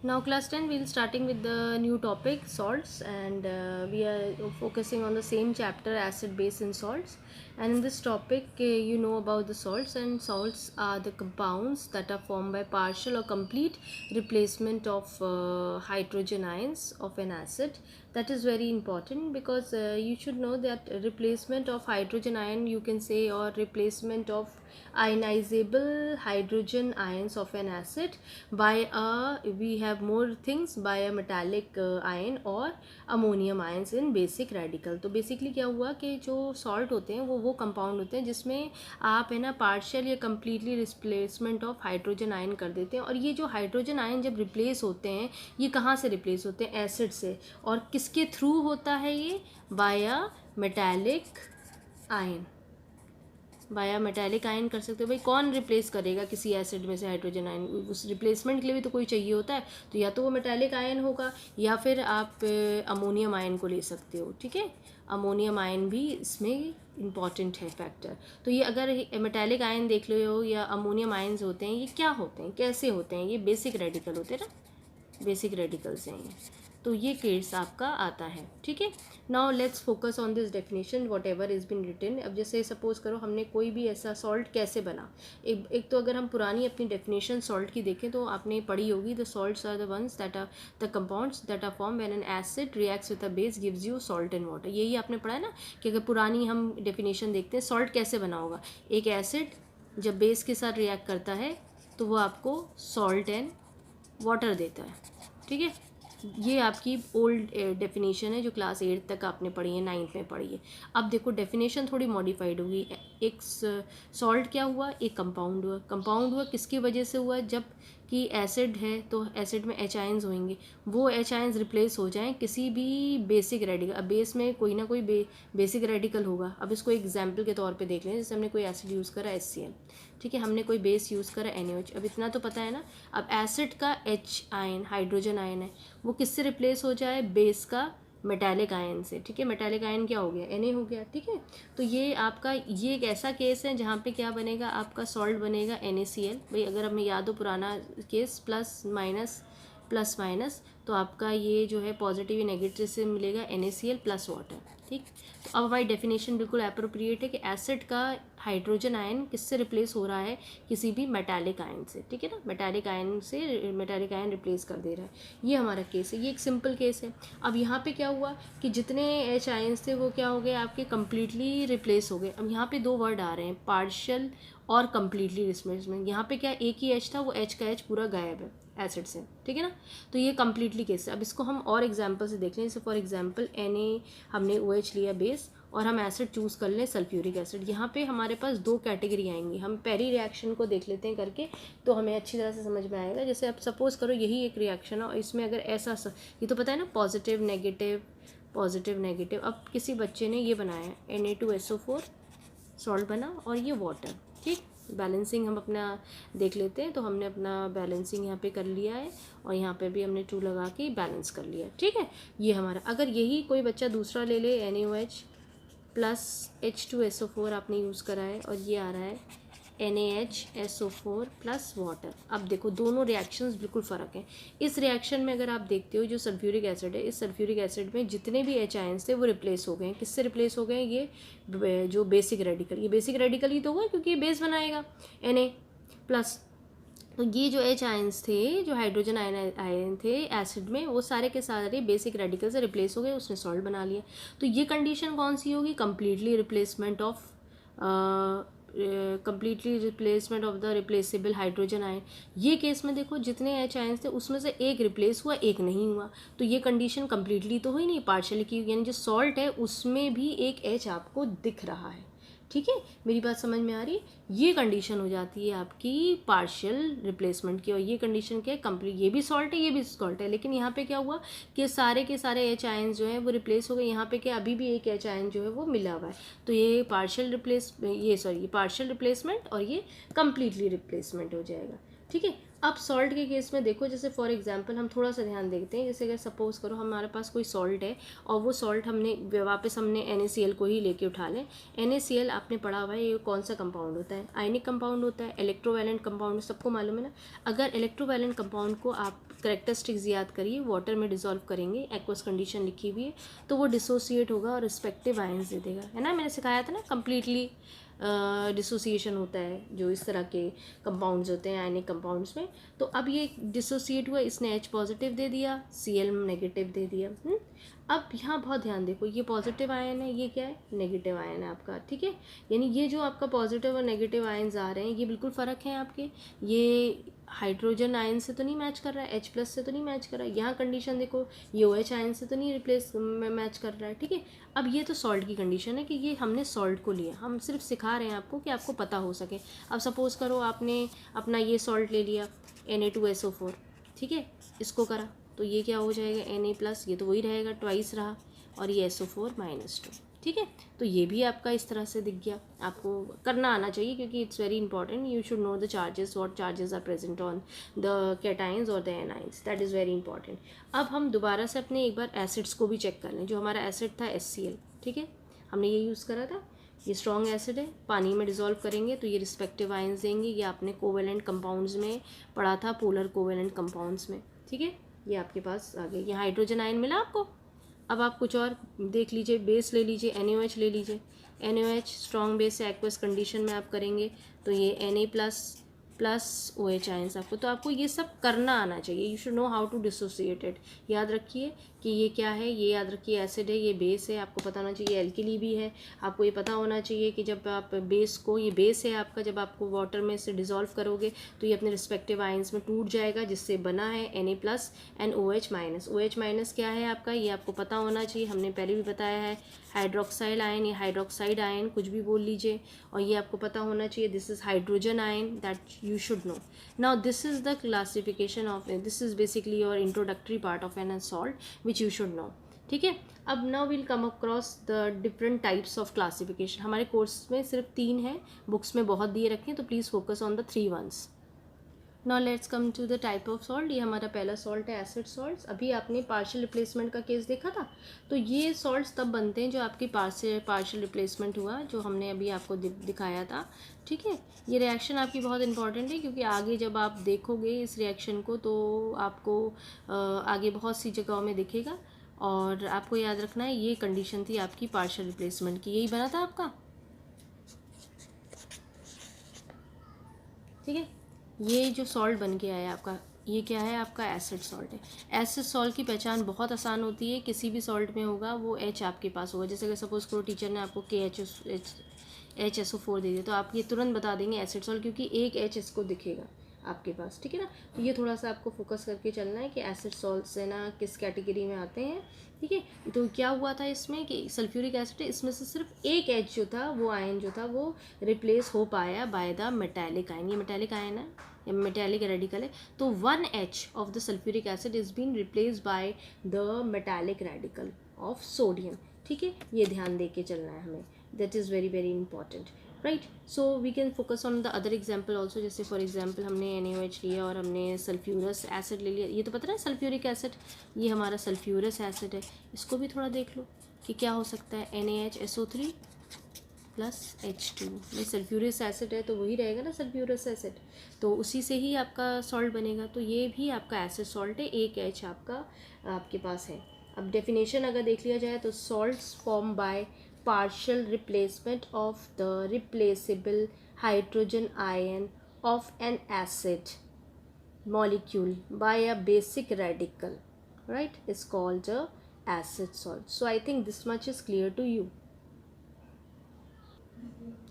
Now class 10 we'll starting with the new topic salts, and we are focusing on the same chapter acid base and salts. And in this topic you know about the salts, and salts are the compounds that are formed by partial or complete replacement of hydrogen ions of an acid. That is very important because you should know that replacement of hydrogen ion, you can say, or replacement of ionizable hydrogen ions of an acid by we have more things by a metallic ion और ammonium ions in basic radical. तो basically क्या हुआ कि जो salt होते हैं वो compound होते हैं जिसमें आप है ना पार्शियल या completely replacement of hydrogen ion कर देते हैं. और ये जो हाइड्रोजन आयन जब रिप्लेस होते हैं, ये कहाँ से रिप्लेस होते हैं? एसिड से. और किसके थ्रू होता है ये? By a metallic ion. By a metallic ion कर सकते हो. भाई कौन रिप्लेस करेगा किसी एसिड में से हाइड्रोजन आयन? उस रिप्लेसमेंट के लिए भी तो कोई चाहिए होता है. तो या तो वो मेटालिक आयन होगा या फिर आप अमोनियम आयन को ले सकते हो. ठीक है, अमोनियम आयन भी इसमें इम्पॉर्टेंट है फैक्टर. तो ये अगर मेटालिक आयन देख लो या अमोनियम आयन्स होते हैं, ये क्या होते हैं, कैसे होते हैं? ये बेसिक रेडिकल होते हैं ना, बेसिक रेडिकल्स हैं ये. तो ये केस आपका आता है. ठीक है, now let's focus on this definition whatever is been written. अब जैसे सपोज करो हमने कोई भी ऐसा सॉल्ट कैसे बना. एक तो अगर हम पुरानी अपनी डेफिनेशन सॉल्ट की देखें तो आपने पढ़ी होगी, the salts are the ones that are the compounds that are form when an acid reacts with a base gives you salt and water. यही आपने पढ़ा है ना कि अगर पुरानी हम डेफिनेशन देखते हैं सॉल्ट कैसे बना होगा. एक एसिड जब बेस के साथ रिएक्ट करता है तो वो आपको सॉल्ट एंड वाटर देता है. ठीक है, ये आपकी ओल्ड डेफिनेशन है जो क्लास 8 तक आपने पढ़ी है, 9th में पढ़ी है. अब देखो डेफिनेशन थोड़ी मॉडिफाइड होगी. एक सॉल्ट क्या हुआ? एक कंपाउंड हुआ. कंपाउंड हुआ किसकी वजह से हुआ? जब कि एसिड है तो एसिड में एच आयंस होंगे, वो एच आयंस रिप्लेस हो जाएं किसी भी बेसिक रेडिकल. अब बेस में कोई ना कोई बेसिक रेडिकल होगा. अब इसको एग्जाम्पल के तौर पे देख लें. जैसे हमने कोई एसिड यूज़ करा HCl, ठीक है, हमने कोई बेस यूज़ करा NaOH. अब इतना तो पता है ना. अब एसिड का H आयन हाइड्रोजन आयन है, वो किससे रिप्लेस हो जाए? बेस का मेटालिक आयन से. ठीक है, मेटालिक आयन क्या हो गया? Na हो गया. ठीक है, तो ये आपका ये एक ऐसा केस है जहाँ पे क्या बनेगा? आपका सॉल्ट बनेगा NaCl. भाई अगर हमें याद हो पुराना केस प्लस माइनस, तो आपका ये जो है पॉजिटिव नेगेटिव से मिलेगा NaCl प्लस वाटर. ठीक, तो अब हमारी डेफिनेशन बिल्कुल अप्रोप्रिएट है कि एसिड का हाइड्रोजन आयन किससे रिप्लेस हो रहा है? किसी भी मेटालिक आयन से. ठीक है ना, मेटालिक आयन से मेटालिक आयन रिप्लेस कर दे रहा है. ये हमारा केस है, ये एक सिंपल केस है. अब यहाँ पे क्या हुआ कि जितने एच आयन्स थे वो क्या हो गए? आपके कम्प्लीटली रिप्लेस हो गए. अब यहाँ पे दो वर्ड आ रहे हैं, पार्शियल और कम्प्लीटली रिप्लेसमेंट. यहाँ पे क्या एक ही एच था, वो एच का एच पूरा गायब है एसिड से. ठीक है ना, तो ये कम्प्लीटली केस है. अब इसको हम और एग्जाम्पल से देख लें. जैसे फॉर एग्जाम्पल हमने OH लिया बेस और हम एसिड चूज़ कर लें सल्फ्यूरिक एसिड. यहाँ पे हमारे पास दो कैटेगरी आएंगी. हम पहली रिएक्शन को देख लेते हैं करके, तो हमें अच्छी तरह से समझ में आएगा. जैसे अब सपोज करो यही एक रिएक्शन है और इसमें अगर ऐसा ये तो पता है ना, पॉजिटिव नेगेटिव. अब किसी बच्चे ने ये बनाया Na2SO4 सॉल्ट बना और ये वाटर. ठीक, बैलेंसिंग हम अपना देख लेते हैं. तो हमने अपना बैलेंसिंग यहाँ पे कर लिया है और यहाँ पे भी हमने 2 लगा के बैलेंस कर लिया. ठीक है, ये हमारा. अगर यही कोई बच्चा दूसरा ले ले NaOH प्लस H2SO4 आपने यूज़ करा है और ये आ रहा है NaHSO4 प्लस वाटर. अब देखो दोनों रिएक्शंस बिल्कुल फ़र्क हैं. इस रिएक्शन में अगर आप देखते हो जो सल्फ्यूरिक एसिड है, इस सल्फ्यूरिक एसिड में जितने भी H आयंस थे वो रिप्लेस हो गए हैं. किससे रिप्लेस हो गए? ये जो बेसिक रेडिकल, ये बेसिक रेडिकल ही तो हुआ क्योंकि ये बेस बनाएगा Na प्लस. तो ये जो H आयंस थे, जो हाइड्रोजन आयन थे एसिड में, वो सारे के सारे बेसिक रेडिकल से रिप्लेस हो गए, उसने सॉल्ट बना लिया. तो ये कंडीशन कौन सी होगी? Completely replacement of the replaceable hydrogen ion. ये केस में देखो जितने H आयंस थे उसमें से एक रिप्लेस हुआ, एक नहीं हुआ. तो ये कंडीशन कम्प्लीटली तो हुई नहीं, पार्शियली की. यानी जो सॉल्ट है उसमें भी एक H आपको दिख रहा है. ठीक है, मेरी बात समझ में आ रही है? ये कंडीशन हो जाती है आपकी पार्शियल रिप्लेसमेंट की. और ये कंडीशन क्या है? कंप्लीट. ये भी सॉल्ट है, ये भी सॉल्ट है, लेकिन यहाँ पे क्या हुआ कि सारे के सारे H आयंस जो है वो रिप्लेस हो गए. यहाँ पे क्या अभी भी एक H आयन जो है वो मिला हुआ है. तो ये पार्शियल रिप्लेसमेंट और ये कम्प्लीटली रिप्लेसमेंट हो जाएगा. ठीक है, अब सॉल्ट के केस में देखो, जैसे फॉर एग्जांपल हम थोड़ा सा ध्यान देखते हैं. जैसे अगर सपोज करो हमारे पास कोई सॉल्ट है और वो सॉल्ट हमने वापस NaCl को ही लेके उठा लें. NaCl आपने पढ़ा हुआ है, ये कौन सा कंपाउंड होता है? आयनिक कंपाउंड होता है, इलेक्ट्रोवैलेंट कंपाउंड, सबको मालूम है ना. अगर इलेक्ट्रोवैलेंट कंपाउंड को आप करेक्टरिस्टिक्स याद करिए, वाटर में डिसॉल्व करेंगे, एक्वस कंडीशन लिखी हुई है, तो वो डिसोसिएट होगा और रिस्पेक्टिव आयंस दे देगा, है ना। मैंने सिखाया था ना, कम्प्लीटली डिसोसिएशन होता है जो इस तरह के कंपाउंड्स होते हैं आयनिक कंपाउंड्स में। तो अब ये डिसोसिएट हुआ, इसने H पॉजिटिव दे दिया, Cl नेगेटिव दे दिया। अब यहाँ बहुत ध्यान देखो, ये पॉजिटिव आयन है, ये क्या है, नेगेटिव आयन है आपका, ठीक है। यानी ये जो आपका पॉजिटिव और नेगेटिव आयन्स आ रहे हैं ये बिल्कुल फ़र्क है आपके, ये हाइड्रोजन आयन से तो नहीं मैच कर रहा है, H+ से तो नहीं मैच कर रहा है। यहाँ कंडीशन देखो, ये OH आयन से तो नहीं रिप्लेस मैच कर रहा है, ठीक है। अब ये तो सॉल्ट की कंडीशन है कि ये हमने सॉल्ट को लिया, हम सिर्फ सिखा रहे हैं आपको कि आपको पता हो सके। अब सपोज़ करो आपने अपना ये सॉल्ट ले लिया Na2SO4, ठीक है, इसको करा तो ये क्या हो जाएगा, Na+, ये तो वही रहेगा, ट्वाइस रहा, और ये SO4-2, ठीक है। तो ये भी आपका इस तरह से दिख गया, आपको करना आना चाहिए क्योंकि it's very important, you should know the charges, what charges are present on the cations और the anions, that is very important. अब हम दोबारा से अपने एक बार एसिड्स को भी चेक कर लें। जो हमारा एसिड था HCl, ठीक है, हमने ये यूज़ करा था, ये स्ट्रॉन्ग एसिड है, पानी में डिसॉल्व करेंगे तो ये रिस्पेक्टिव आयंस देंगे। ये आपने कोवेलेंट कंपाउंड्स में पढ़ा था, पोलर कोवेलेंट कंपाउंड्स में, ठीक है। ये आपके पास आ गया, ये हाइड्रोजन आयन मिला आपको। अब आप कुछ और देख लीजिए, बेस ले लीजिए, NaOH ले लीजिए। NaOH स्ट्रॉन्ग बेस से एक्वस कंडीशन में आप करेंगे तो ये Na++ OH आयंस आपको, तो आपको ये सब करना आना चाहिए, you should know how to dissociate it. याद रखिए कि ये क्या है, ये याद रखिए एसिड है, ये बेस है, आपको पता होना चाहिए एल्किली भी है। आपको ये पता होना चाहिए कि जब आप बेस को, ये बेस है आपका, जब आपको वाटर में से डिसॉल्व करोगे तो ये अपने रिस्पेक्टिव आयंस में टूट जाएगा, जिससे बना है Na+ एंड OH-। OH- क्या है आपका, ये आपको पता होना चाहिए, हमने पहले भी बताया है, हाइड्रोक्साइल आयन या हाइड्रोक्साइड आयन कुछ भी बोल लीजिए, और ये आपको पता होना चाहिए this is hydrogen ion, that you should know. Now this is the classification of, this is basically your introductory part of an salt which you should know, ठीक है। अब now will come across the different types of classification. हमारे course में सिर्फ 3 है, books में बहुत दिए रखे हैं, तो please focus on the 3 ones। Now let's come to the type of salt. ये हमारा पहला सॉल्ट है एसिड सॉल्ट्स। अभी आपने पार्शियल रिप्लेसमेंट का केस देखा था, तो ये सॉल्ट्स तब बनते हैं जो आपकी पार्शियल रिप्लेसमेंट हुआ, जो हमने अभी आपको दिखाया था, ठीक है। ये रिएक्शन आपकी बहुत इंपॉर्टेंट है क्योंकि आगे जब आप देखोगे इस रिएक्शन को तो आपको आगे बहुत सी जगहों में दिखेगा, और आपको याद रखना है ये कंडीशन थी आपकी पार्शियल रिप्लेसमेंट की, यही बना था आपका, ठीक है। ये जो सॉल्ट बन के आया आपका, ये क्या है आपका, एसिड सॉल्ट है। एसिड सॉल्ट की पहचान बहुत आसान होती है, किसी भी सॉल्ट में होगा वो H आपके पास होगा। जैसे कि सपोज करो टीचर ने आपको HSO4 दे दिया तो आप ये तुरंत बता देंगे एसिड सॉल्ट, क्योंकि एक H इसको दिखेगा आपके पास, ठीक है ना। तो ये थोड़ा सा आपको फोकस करके चलना है कि एसिड सॉल्ट्स है ना किस कैटेगरी में आते हैं, ठीक है। तो क्या हुआ था इसमें कि सल्फ्यूरिक एसिड है, इसमें से सिर्फ एक H जो था, वो आयन जो था वो रिप्लेस हो पाया बाय द मेटालिक आयन। ये मेटालिक आयन है या मेटालिक रेडिकल है, तो 1H of the sulphuric acid is been replace by the metallic radical of sodium, ठीक है। ये ध्यान दे के चलना है हमें, that is very very important, right. So we can focus on the other example also. जैसे फॉर एग्जाम्पल हमने NaOH लिया और हमने सल्फ्यूरस एसिड ले लिया, ये तो पता है सल्फ्यूरिक एसिड, ये हमारा सल्फ्यूरस एसिड है। इसको भी थोड़ा देख लो कि क्या हो सकता है, NaHSO3 + H2, ये सल्फ्यूरस एसिड है तो वही रहेगा ना सल्फ्यूरस एसिड, तो उसी से ही आपका सॉल्ट बनेगा। तो ये भी आपका एसिड सॉल्ट है, एक H आपका आपके पास है। अब डेफिनेशन अगर देख लिया जाए तो salts form by partial replacement of the replaceable hydrogen ion of an acid molecule by a basic radical, right, is called a acid salt. So I think this much is clear to you.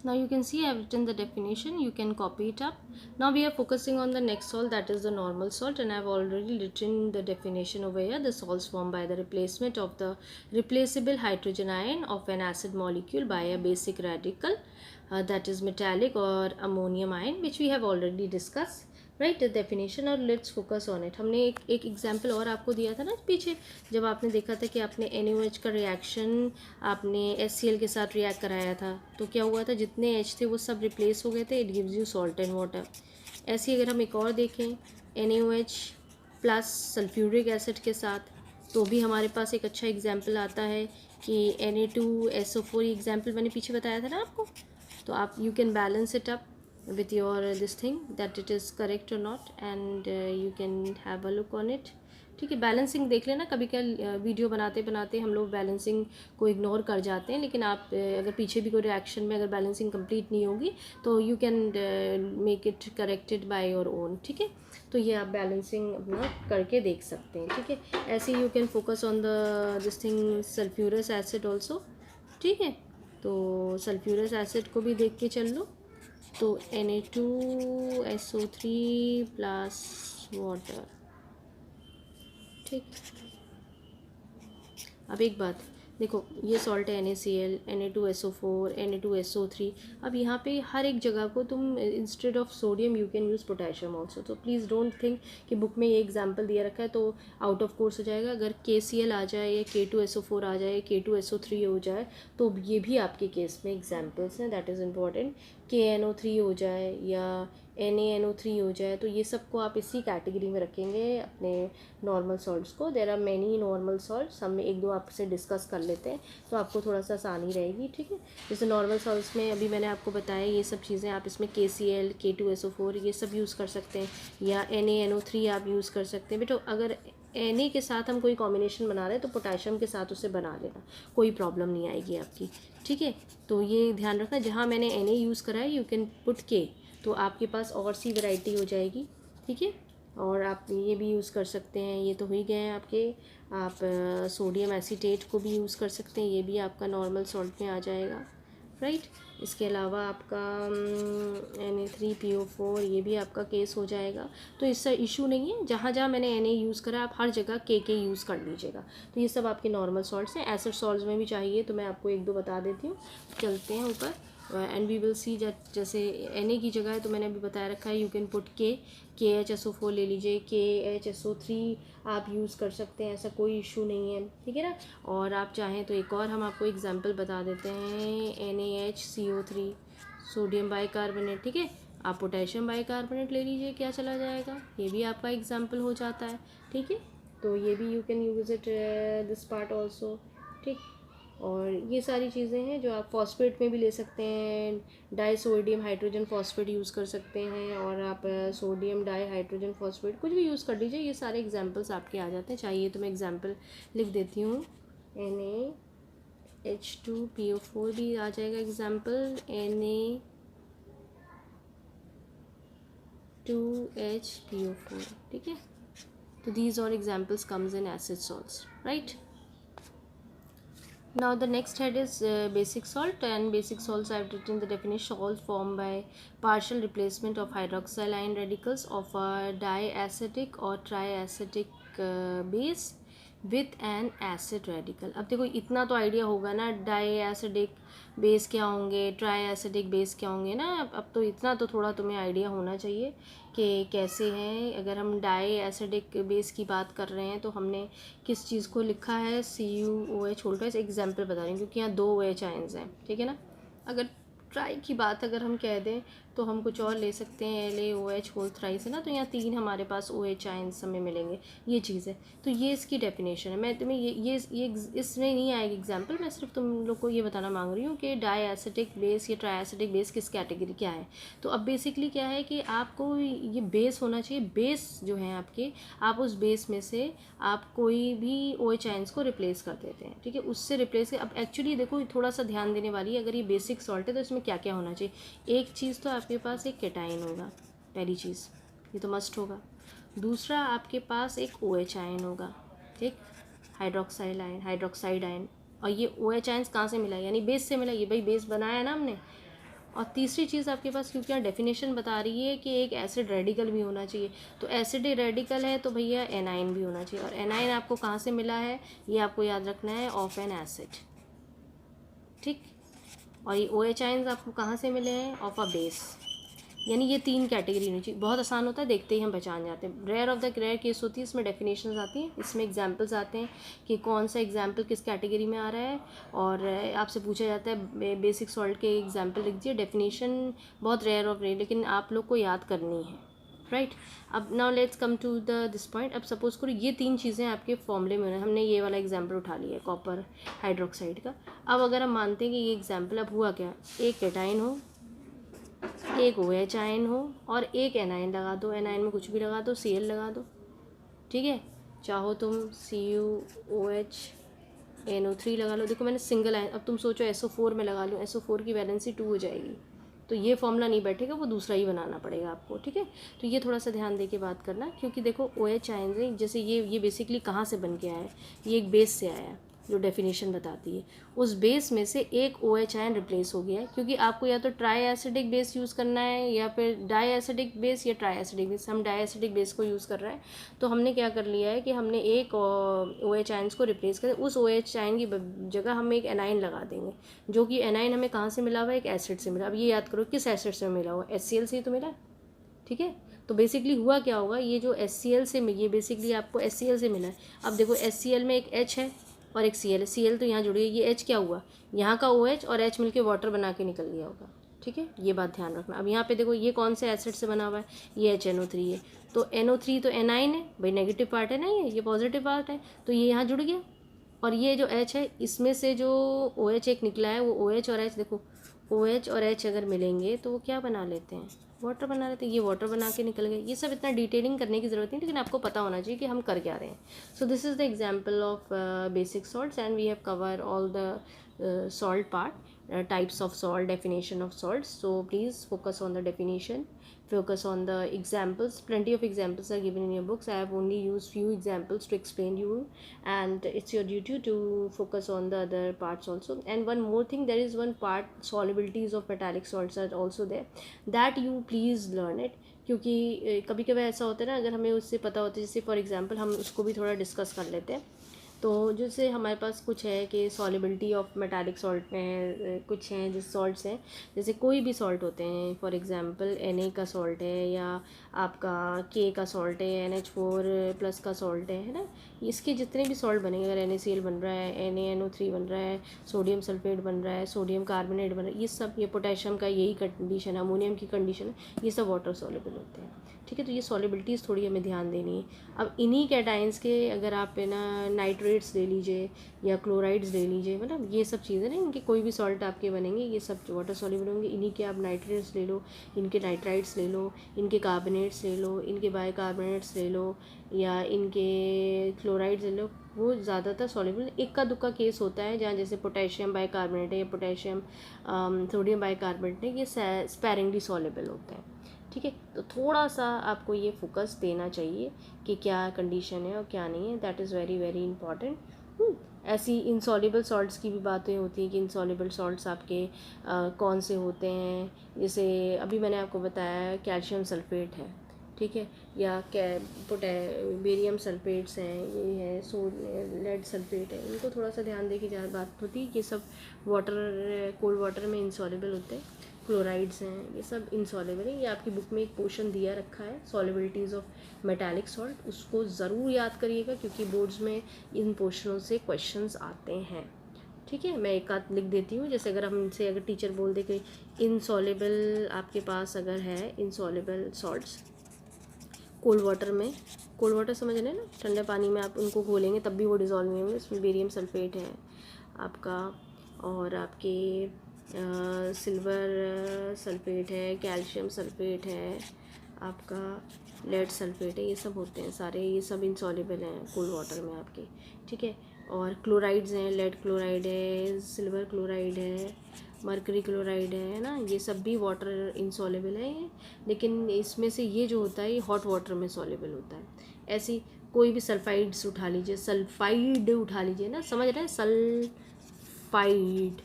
Now you can see I have written the definition, you can copy it up. Now we are focusing on the next salt, that is the normal salt, and I have already written the definition over here. The salts formed by the replacement of the replaceable hydrogen ion of an acid molecule by a basic radical, that is metallic or ammonium ion, which we have already discussed, right definition. और let's focus on it. हमने एक example और आपको दिया था ना पीछे, जब आपने देखा था कि आपने NaOH का रिएक्शन आपने HCl के साथ रिएक्ट कराया था, तो क्या हुआ था, जितने H थे वो सब रिप्लेस हो गए थे, it gives you salt and water. ऐसे ही अगर हम एक और देखें NaOH + सल्फ्यूरिक एसिड के साथ, तो भी हमारे पास एक अच्छा एग्जाम्पल आता है कि Na2SO4, एग्जाम्पल मैंने पीछे बताया था ना आपको, तो आप you can balance it up, with your this thing that it is correct or not, and you can have a look on it. ठीक है, बैलेंसिंग देख लेना. कभी क्या वीडियो बनाते बनाते हम लोग बैलेंसिंग को इग्नोर कर जाते हैं, लेकिन आप अगर पीछे भी कोई रिएक्शन में अगर बैलेंसिंग कंप्लीट नहीं होगी तो you can make it corrected by your own. ठीक है, तो ये आप बैलेंसिंग अपना करके देख सकते हैं. ठीक है, ऐसे you can focus on the this thing sulphurous acid also. ठीक है, तो सल्फ्यूरस एसिड को भी देख के चल लो. तो Na2SO3 प्लस वाटर. ठीक, अब एक बात देखो, ये सॉल्ट है NaCl, Na2SO4, Na2SO3. अब यहाँ पे हर एक जगह को तुम instead of sodium you can use potassium also. तो प्लीज़ डोंट थिंक कि बुक में ये एग्जांपल दिया रखा है तो आउट ऑफ कोर्स हो जाएगा. अगर KCl आ जाए या K2SO4 आ जाए, K2SO3 हो जाए, तो ये भी आपके केस में एग्जाम्पल्स हैं. That is important. KNO3 हो जाए या NaNO3 हो जाए, तो ये सबको आप इसी कैटेगरी में रखेंगे अपने नॉर्मल सॉल्ट्स को. There are many normal salts. हम एक दो आपसे डिस्कस कर लेते हैं तो आपको थोड़ा सा आसानी रहेगी. ठीक है, जैसे नॉर्मल सॉल्ट्स में अभी मैंने आपको बताया ये सब चीज़ें. आप इसमें KCl, K2SO4 ये सब यूज़ कर सकते हैं, या NaNO3 आप यूज़ कर सकते हैं. बेटा अगर Na के साथ हम कोई कॉम्बिनेशन बना रहे हैं तो पोटेशियम के साथ उसे बना लेना, कोई प्रॉब्लम नहीं आएगी आपकी. ठीक है, तो ये ध्यान रखना. जहाँ मैंने Na यूज़ करा है यू कैन पुट K, तो आपके पास और सी वैरायटी हो जाएगी. ठीक है, और आप ये भी यूज़ कर सकते हैं. ये तो हो ही गए हैं आपके. आप सोडियम एसीटेट को भी यूज़ कर सकते हैं, ये भी आपका नॉर्मल सॉल्ट में आ जाएगा. राइट, इसके अलावा आपका Na3PO4 ये भी आपका केस हो जाएगा. तो इससे इशू नहीं है. जहाँ जहाँ मैंने Na यूज़ करा आप हर जगह K यूज़ कर लीजिएगा. तो ये सब आपके नॉर्मल सॉल्ट्स हैं. एसिड सॉल्ट्स में भी चाहिए तो मैं आपको एक दो बता देती हूँ. चलते हैं ऊपर एंड वी विल सी. जैसे Na की जगह है तो मैंने अभी बताया रखा है यू कैन पुट KHSO4 ले लीजिए, KHSO3 आप यूज़ कर सकते हैं, ऐसा कोई इशू नहीं है. ठीक है ना. और आप चाहें तो एक और हम आपको एग्जांपल बता देते हैं, NaHCO3 सोडियम बाइकार्बोनेट. ठीक है, आप पोटेशियम बाइकार्बोनेट ले लीजिए, क्या चला जाएगा, ये भी आपका एग्जाम्पल हो जाता है. ठीक है, तो ये भी you can use it this part also. ठीक, और ये सारी चीज़ें हैं जो आप फॉस्फेट में भी ले सकते हैं. Die sodium hydrogen phosphate use कर सकते हैं, और आप सोडियम डाई हाइड्रोजन फॉस्फेट कुछ भी यूज़ कर लीजिए. ये सारे एग्जांपल्स आपके आ जाते हैं. चाहिए तो मैं एग्जांपल लिख देती हूँ. NaH2PO4 भी आ जाएगा एग्जांपल, Na2HPO4. ठीक है, तो दीज और examples comes in acid salts. Right, now the next head is basic salt, and basic salts I have written the definition: salt formed by partial replacement of hydroxyl ion radicals of a diacetic or triacetic base with an acid radical. अब देखो इतना तो idea होगा ना, डाईएसिडिक base क्या होंगे, ट्राईएसिडिक base क्या होंगे ना. अब तो इतना तो थोड़ा तुम्हें आइडिया होना चाहिए कि कैसे हैं. अगर हम डाई एसिडिक बेस की बात कर रहे हैं तो हमने किस चीज़ को लिखा है, CuOH होल्ड. एग्जाम्पल बता रही हूँ क्योंकि यहाँ 2 OH आयंस हैं. ठीक है ना. अगर ट्राई की बात अगर हम कह दें तो हम कुछ और ले सकते हैं, LaOH होल थ्राइस है ना. तो यहाँ 3 हमारे पास OH आयंस हमें मिलेंगे. ये चीज़ है, तो ये इसकी डेफिनेशन है. मैं तुम्हें ये इसमें नहीं आएगी एग्जांपल. मैं सिर्फ तुम लोग को ये बताना मांग रही हूँ कि डाईएसिडिक बेस या ट्राईएसिडिक बेस किस कैटेगरी क्या है. तो अब बेसिकली क्या है कि आपको ये बेस होना चाहिए. बेस जो है आपके, आप उस बेस में से आप कोई भी OH आयंस को रिप्लेस कर देते हैं. ठीक है, उससे रिप्लेस. अब एक्चुअली देखो थोड़ा सा ध्यान देने वाली है. अगर ये बेसिक सॉल्ट है तो इसमें क्या क्या होना चाहिए. एक चीज़ तो आपके पास एक केटाइन होगा, पहली चीज़, ये तो मस्ट होगा. दूसरा आपके पास एक OH आयन होगा. ठीक, हाइड्रोक्साइल आयन, हाइड्रोक्साइड आयन. और ये OH आयंस कहाँ से मिला, यानी बेस से मिला. ये भाई बेस बनाया ना हमने. और तीसरी चीज़ आपके पास, क्योंकि यहाँ डेफिनेशन बता रही है कि एक एसिड रेडिकल भी होना चाहिए, तो एसिड रेडिकल है तो भैया एनाइन भी होना चाहिए. और एनाइन आपको कहाँ से मिला है, ये आपको याद रखना है, ऑफ एन एसिड. ठीक, और ये OH आयंस आपको कहाँ से मिले हैं, ऑफ अ बेस. यानी ये 3 कैटेगरी होनी चाहिए. बहुत आसान होता है, देखते ही हम पहचान जाते हैं. Rare of the rare case होती है, इसमें डेफिनेशंस आती हैं, इसमें एग्जांपल्स आते हैं कि कौन सा एग्जांपल किस कैटेगरी में आ रहा है. और आपसे पूछा जाता है बेसिक सॉल्ट के एग्जांपल लिख दीजिए. डेफिनेशन बहुत रेयर ऑफ रेयर, लेकिन आप लोग को याद करनी है. राइट, अब now let's come to the this point. अब सपोज करो ये 3 चीज़ें आपके फॉर्मूले में होना. हमने ये वाला एग्जांपल उठा लिया है कॉपर हाइड्रोक्साइड का. अब अगर हम मानते हैं कि ये एग्जांपल, अब हुआ क्या, एक केटाइन हो एक OH आयन हो और एक एनाइन लगा दो, एनाइन में कुछ भी लगा दो, Cl लगा दो, ठीक है। चाहो तुम CuOH NO3 लगा लो। देखो मैंने सिंगल आयन, अब तुम सोचो SO4 में लगा लो, SO4 की वैलेंसी 2 हो जाएगी, तो ये फॉर्मूला नहीं बैठेगा, वो दूसरा ही बनाना पड़ेगा आपको, ठीक है। तो ये थोड़ा सा ध्यान दे के बात करना, क्योंकि देखो OH आयन से जैसे ये बेसिकली कहाँ से बन के आया है, ये एक बेस से आया है जो डेफिनेशन बताती है। उस बेस में से एक OH आयन रिप्लेस हो गया है, क्योंकि आपको या तो ट्राई एसिडिक बेस यूज़ करना है या फिर डाई एसिडिक बेस या ट्राई एसिडिक बेस। हम डाई एसिडिक बेस को यूज़ कर रहे हैं, तो हमने क्या कर लिया है कि हमने एक OH आयन्स को रिप्लेस कर, उस OH आयन की जगह हम एक एनाइन लगा देंगे, जो कि एनाइन हमें कहाँ से मिला हुआ है, एक एसिड से मिला। अब ये याद करो किस एसिड से मिला हुआ, HCl से ही तो मिला, ठीक है। तो बेसिकली हुआ क्या होगा, ये जो HCl से ये बेसिकली आपको HCl से मिला है। अब देखो HCl में एक H है और एक Cl है, Cl तो यहाँ जुड़ी है, ये H क्या हुआ, यहाँ का OH और H मिलके वाटर बना के निकल गया होगा, ठीक है। ये बात ध्यान रखना। अब यहाँ पे देखो ये कौन से एसिड से बना हुआ है, ये HNO3 है, तो NO3 तो एनाइन है भाई, नेगेटिव पार्ट है ना, ये पॉजिटिव पार्ट है, तो ये यहाँ जुड़ गया। और ये जो H है, इसमें से जो OH एक निकला है, वो OH और H, देखो OH और H अगर मिलेंगे तो वो क्या बना लेते हैं, वाटर बना लेते हैं। ये वाटर बना के निकल गए। ये सब इतना डिटेलिंग करने की ज़रूरत नहीं, लेकिन आपको पता होना चाहिए कि हम कर क्या रहे हैं। So this is the example of basic salts and we have cover all the salt part, types of salt, definition of salts. So please focus on the definition, focus on the examples. Plenty of examples are given in your books. I have only used few examples to explain you, and it's your duty to focus on the other parts also. And one more thing, there is one part, solubilities of metallic salts are also there, that you please learn it, क्योंकि कभी कभी ऐसा होता है ना, अगर हमें उससे पता होता है, जैसे फॉर एग्जांपल हम उसको भी थोड़ा डिस्कस कर लेते हैं। तो जैसे हमारे पास कुछ है कि सॉलिबिलिटी ऑफ मेटालिक सॉल्ट में है, कुछ हैं जैसे सॉल्ट्स हैं, जैसे कोई भी सॉल्ट होते हैं, फॉर एग्जांपल Na का सॉल्ट है या आपका K का सॉल्ट है, NH4+ का सॉल्ट है ना। इसके जितने भी सॉल्ट बनेंगे, अगर NaCl बन रहा है, NaNO3 बन रहा है, सोडियम सल्फेट बन रहा है, सोडियम कार्बोनेट बन रहा है, ये सब, ये पोटेशियम का यही कंडीशन है, अमोनियम की कंडीशन है, ये सब वाटर सॉल्युबल होते हैं, ठीक है। तो ये सॉलिबिलिटीज़ थोड़ी हमें ध्यान देनी है। अब इन्हीं कैटाइंस के अगर आप है ना नाइट्रेट्स ले लीजिए या क्लोराइड्स ले लीजिए, मतलब ये सब चीज़ें ना, इनके कोई भी सॉल्ट आपके बनेंगे ये सब वाटर सॉल्युबल होंगे। इन्हीं के आप नाइट्रेट्स ले लो, इनके नाइट्राइट्स ले लो, इनके कार्बोनेट्स ले लो, इनके बाइकार्बोनेट्स ले लो या इनके क्लोराइड्स ले लो, वो ज़्यादातर सॉल्युबल। एक का दुक्का केस होता है जहाँ जैसे पोटेशियम बाइकार्बोनेट है या पोटेशियम सोडियम बाइकार्बोनेट है, ये स्पैरिंगली सॉल्युबल होता है, ठीक है। तो थोड़ा सा आपको ये फोकस देना चाहिए कि क्या कंडीशन है और क्या नहीं है, that is very very important. ऐसी इनसॉल्युबल सॉल्ट्स की भी बातें होती हैं कि इनसॉल्युबल सॉल्ट्स आपके कौन से होते हैं, जैसे अभी मैंने आपको बताया कैल्शियम सल्फेट है, ठीक है, या बेरियम सल्फेट्स हैं, ये है लेड सल्फेट है, इनको थोड़ा सा ध्यान दे के ज़्यादा बात होती है। ये सब वाटर, कोल्ड वाटर में इनसॉल्युबल होते हैं। क्लोराइड्स हैं, ये सब इनसॉल्युबल है। ये आपकी बुक में एक पोर्शन दिया रखा है, सॉल्युबिलिटीज़ ऑफ मेटालिक सॉल्ट, उसको ज़रूर याद करिएगा क्योंकि बोर्ड्स में इन पोर्शनों से क्वेश्चंस आते हैं, ठीक है। मैं एक आध लिख देती हूँ, जैसे अगर हमसे अगर टीचर बोल दे कि इनसॉल्युबल आपके पास अगर है इनसॉल्युबल सॉल्ट्स कोल्ड वाटर में, कोल्ड वाटर समझ रहे हैं ना, ठंडे पानी में आप उनको घोलेंगे तब भी वो डिज़ोल्व नहीं होंगे, इसमें बेरियम सल्फेट है आपका, और आपके सिल्वर सल्फेट है, कैल्शियम सल्फेट है, आपका लेड सल्फेट है, ये सब होते हैं सारे, ये सब इनसॉल्युबल हैं कोल्ड वाटर में आपके, ठीक है। और क्लोराइड्स हैं, लेड क्लोराइड है, सिल्वर क्लोराइड है, मर्करी क्लोराइड है ना, ये सब भी वाटर इनसॉल्युबल है ये, लेकिन इसमें से ये जो होता है ये हॉट वाटर में सॉल्युबल होता है। ऐसी कोई भी सल्फाइड्स उठा लीजिए, सल्फाइड उठा लीजिए ना, समझ रहे हैं, सल्फाइड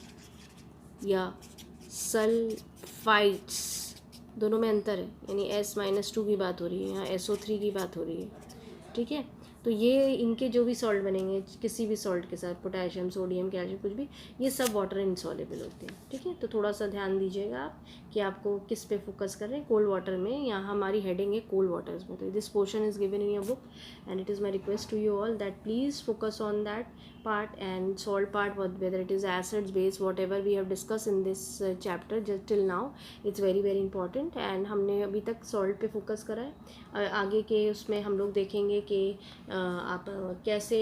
या सल्फाइड्स, दोनों में अंतर है, यानी S-2 की बात हो रही है, यहाँ SO3 की बात हो रही है, ठीक है। तो ये इनके जो भी सॉल्ट बनेंगे किसी भी सॉल्ट के साथ, पोटेशियम सोडियम कैल्शियम कुछ भी, ये सब वाटर इनसॉल्युबल होते हैं, ठीक है। तो थोड़ा सा ध्यान दीजिएगा आप कि आपको किस पे फोकस कर रहे हैं, कोल्ड वाटर में, यहाँ हमारी हेडिंग है कोल्ड वाटर्स में। तो this portion is given in your book and it is my request to you all that please focus on that part and salt part, whether it is acids base whatever we have discussed in this chapter just till now, it's very very important। and हमने अभी तक salt पे focus करा है, आगे के उसमें हम लोग देखेंगे कि आप कैसे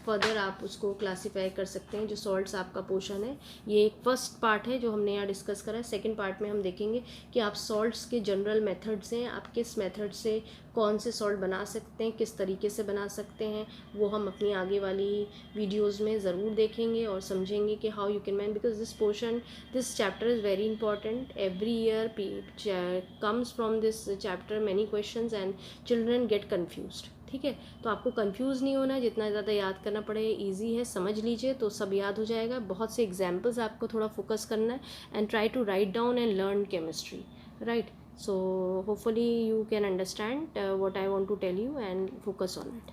फर्दर आप उसको क्लासीफाई कर सकते हैं। जो सॉल्ट्स आपका पोर्शन है, ये एक फर्स्ट पार्ट है जो हमने यहाँ डिस्कस करा है। सेकंड पार्ट में हम देखेंगे कि आप सॉल्ट्स के जनरल मेथड्स हैं, आप किस मेथड से कौन से सॉल्ट बना सकते हैं, किस तरीके से बना सकते हैं, वो हम अपनी आगे वाली वीडियोस में ज़रूर देखेंगे और समझेंगे कि how you can man, because this chapter is very important. Every year comes from this chapter many questions and children gate confused. ठीक है, तो आपको कंफ्यूज नहीं होना है, जितना ज़्यादा याद करना पड़े इजी है, समझ लीजिए तो सब याद हो जाएगा। बहुत से एग्जाम्पल्स आपको थोड़ा फोकस करना है and try to write down and learn chemistry, right? So hopefully you can understand what I want to tell you and focus on it.